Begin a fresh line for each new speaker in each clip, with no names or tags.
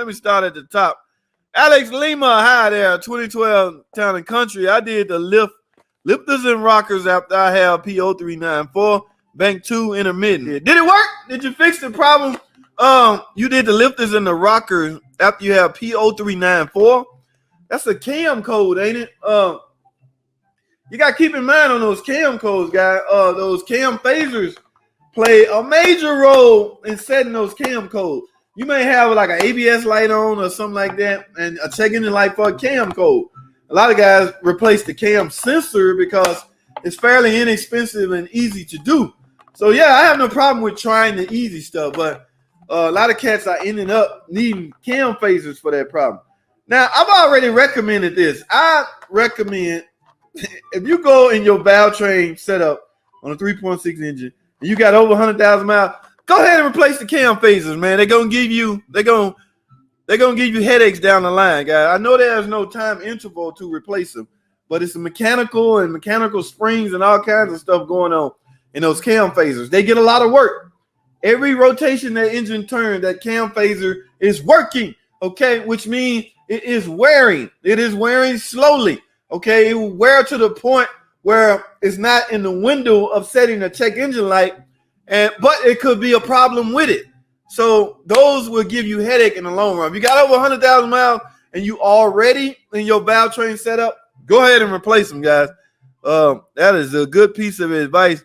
Let me start at the top. Alex Lima, hi there, 2012 Town and Country. I did the lifters and rockers after I have P0394, bank 2 intermittent. Did it work? Did you fix the problem? You did the lifters and the rockers after you have P0394. That's a cam code, ain't it? You got to keep in mind on those cam codes, guys. Those cam phasers play a major role in setting those cam codes. You may have like an ABS light on or something like that, and a check engine light for a cam code. A lot of guys replace the cam sensor because it's fairly inexpensive and easy to do. So yeah, I have no problem with trying the easy stuff, but a lot of cats are ending up needing cam phasers for that problem. Now, I've already recommended this. I recommend if you go in your valve train setup on a 3.6 engine and you got over 100,000 miles, go ahead and replace the cam phasers, man. They're gonna give you headaches down the line, guys. I know there's no time interval to replace them, but it's a mechanical springs and all kinds of stuff going on in those cam phasers. They get a lot of work. Every rotation that engine turns, that cam phaser is working, okay, which means it is wearing. It is wearing slowly, okay? It will wear to the point where it's not in the window of setting a check engine light, but it could be a problem with it. So those will give you headache in the long run. If you got over 100,000 miles and you already in your valve train setup, go ahead and replace them, guys. That is a good piece of advice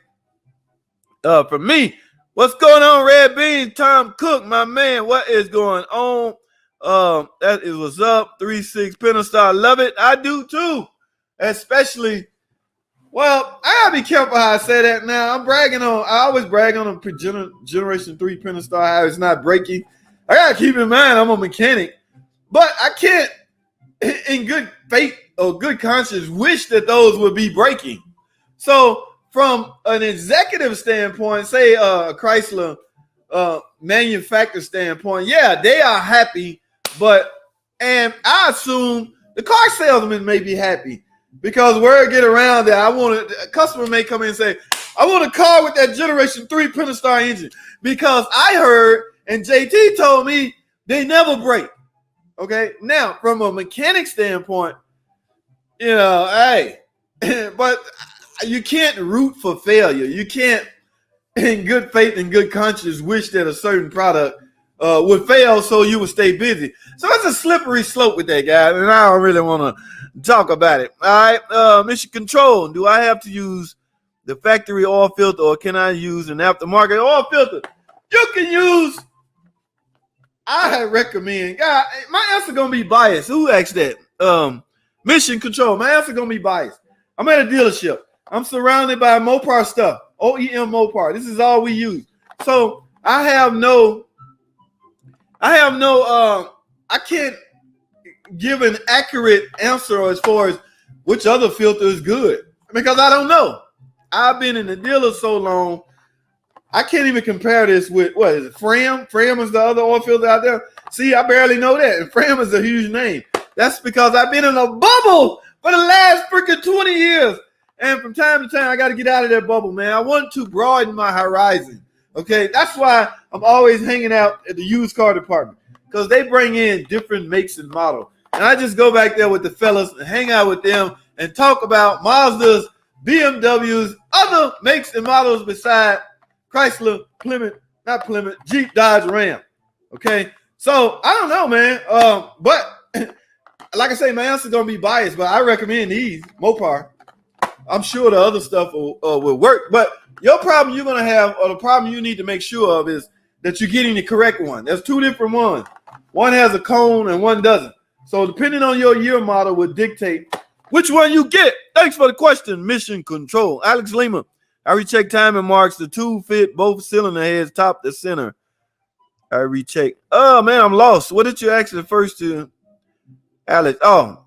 for me. What's going on, Red Bean? Tom Cook, my man, what is going on? That is what's up. 3.6 Pentastar, love it. I do too. Especially, well, I gotta be careful how I say that now. I always brag on a Generation 3 Pentastar, how it's not breaking. I gotta keep in mind I'm a mechanic, but I can't, in good faith or good conscience, wish that those would be breaking. So from an executive standpoint, say a Chrysler manufacturer standpoint, yeah, they are happy, and I assume the car salesman may be happy because word get around that a customer may come in and say, I want a car with that Generation 3 Pentastar engine because I heard and JT told me they never break. Okay, now from a mechanic standpoint, hey, but you can't root for failure. You can't, in good faith and good conscience, wish that a certain product would fail so you would stay busy. So it's a slippery slope with that, guy, and I don't really want to talk about it. All right, mission control. Do I have to use the factory oil filter or can I use an aftermarket oil filter? You can use, I recommend, God, my answer going to be biased. Who asked that? Mission control. My answer going to be biased. I'm at a dealership. I'm surrounded by Mopar stuff, OEM Mopar. This is all we use. So I can't give an accurate answer as far as which other filter is good because I don't know. I've been in the dealer so long, I can't even compare this with, what is it, Fram? Fram is the other oil filter out there. See, I barely know that. And Fram is a huge name. That's because I've been in a bubble for the last freaking 20 years. And from time to time, I got to get out of that bubble, man. I want to broaden my horizon, okay? That's why I'm always hanging out at the used car department because they bring in different makes and models. And I just go back there with the fellas and hang out with them and talk about Mazdas, BMWs, other makes and models beside Chrysler, Plymouth, Jeep, Dodge, Ram, okay? So, I don't know, man. But like I say, my answer is going to be biased, but I recommend these, Mopar. I'm sure the other stuff will work, but your problem you're going to have, or the problem you need to make sure of, is that you're getting the correct one. There's two different ones. One has a cone and one doesn't. So depending on your year model will dictate which one you get. Thanks for the question, Mission Control. Alex Lima, I recheck timing marks. The two fit both cylinder heads, top to center. I recheck. Oh, man, I'm lost. What did you ask the first to, Alex? Oh,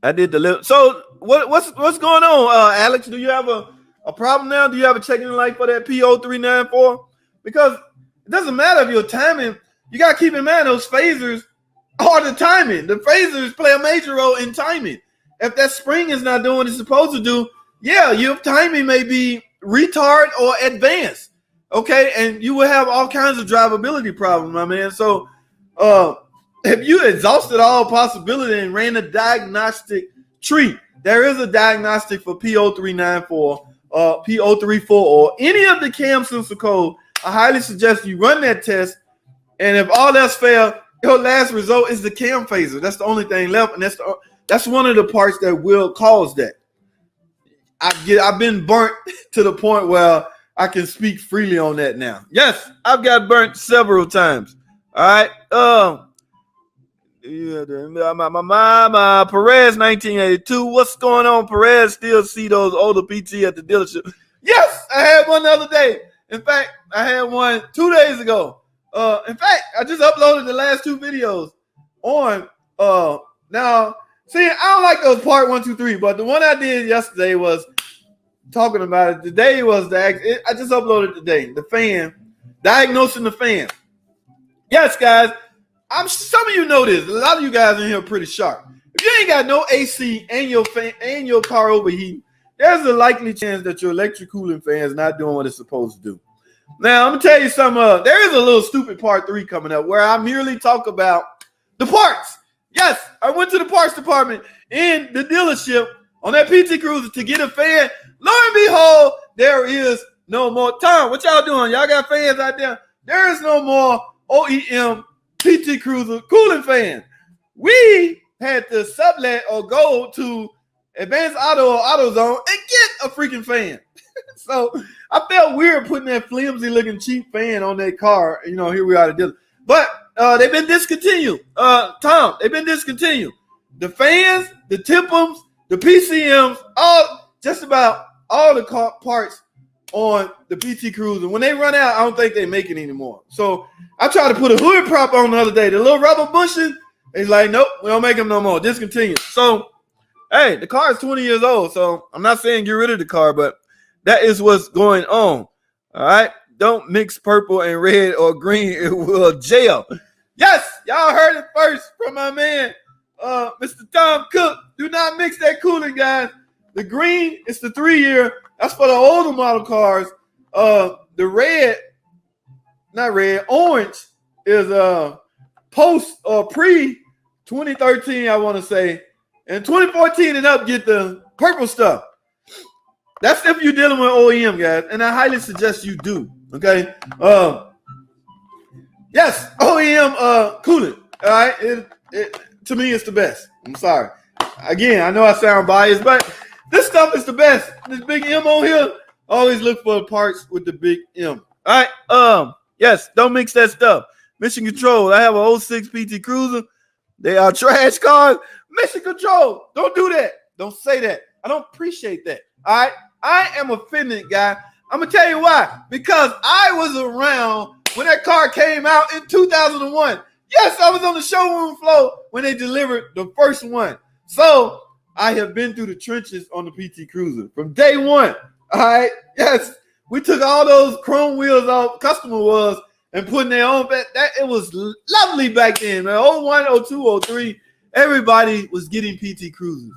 I did the lip. So what's going on, Alex? Do you have a problem now? Do you have a check engine light for that P0394? Because it doesn't matter if you're timing. You got to keep in mind those phasers are the timing. The phasers play a major role in timing. If that spring is not doing what it's supposed to do, yeah, your timing may be retard or advanced, okay? And you will have all kinds of drivability problems, my man. So if you exhausted all possibility and ran a diagnostic tree, there is a diagnostic for P0394, P0340, or any of the cam sensor code. I highly suggest you run that test. And if all else fails, your last result is the cam phaser. That's the only thing left, and that's one of the parts that will cause that. I've been burnt to the point where I can speak freely on that now. Yes, I've got burnt several times. All right. My Perez 1982. What's going on, Perez? Still see those older PT at the dealership? Yes, I had one the other day. In fact, I had one 2 days ago. In fact, I just uploaded the last 2 videos on now. See, I don't like those part 1, 2, 3, but the one I did yesterday was talking about it. Today was I just uploaded today. The fan, diagnosing the fan. Yes, guys. Some of you know this. A lot of you guys in here are pretty sharp. If you ain't got no AC and your fan and your car overheating, there's a likely chance that your electric cooling fan is not doing what it's supposed to do. Now, I'm gonna tell you something. There is a little stupid part 3 coming up where I merely talk about the parts. Yes, I went to the parts department in the dealership on that PT Cruiser to get a fan. Lo and behold, there is no more. Tom, what y'all doing? Y'all got fans out there? There is no more OEM PT Cruiser cooling fan. We had to sublet or go to Advanced Auto or AutoZone and get a freaking fan. So I felt weird putting that flimsy looking cheap fan on that car. You know, here we are to deal. But they've been discontinued. Tom, they've been discontinued. The fans, the Tippums, the PCMs, just about all the parts on the PT Cruiser. When they run out, I don't think they make it anymore. So I tried to put a hood prop on the other day. The little rubber bushing, it's like, nope, we don't make them no more. Discontinued. So, hey, the car is 20 years old. So I'm not saying get rid of the car, but that is what's going on. All right. Don't mix purple and red or green. It will jail. Yes, y'all heard it first from my man, Mr. Tom Cook. Do not mix that cooling, guys. The green is the 3-year. That's for the older model cars. The red, not red, orange is post or pre-2013, I want to say. And 2014 and up get the purple stuff. That's if you're dealing with OEM, guys. And I highly suggest you do. Okay. Yes, OEM coolant. All right. To me, it's the best. I'm sorry. Again, I know I sound biased, but this stuff is the best. This big M on here. Always look for the parts with the big M. All right. Yes, don't mix that stuff. Mission Control. I have an 06 PT Cruiser. They are trash cars. Mission Control. Don't do that. Don't say that. I don't appreciate that. All right. I am offended, guy. I'm going to tell you why. Because I was around when that car came out in 2001. Yes, I was on the showroom floor when they delivered the first one. So I have been through the trenches on the PT Cruiser from day one. All right. Yes. We took all those chrome wheels off, customer was, and putting their own back. It was lovely back then, man. 01, 02, 03. Everybody was getting PT Cruisers.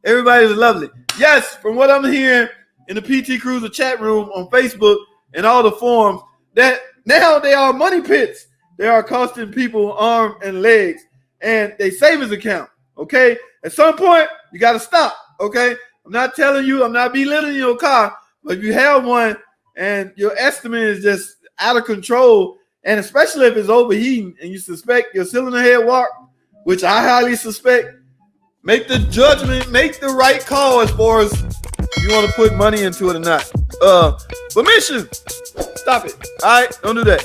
Everybody was lovely. Yes, from what I'm hearing in the PT Cruiser chat room on Facebook and all the forums, that now they are money pits. They are costing people arms and legs and their savings account. Okay. At some point, you got to stop. Okay. I'm not telling you, I'm not belittling your car, but if you have one and your estimate is just out of control, and especially if it's overheating and you suspect your cylinder head warp, which I highly suspect, make the judgment, make the right call as far as you want to put money into it or not. But mission, stop it. All right, don't do that.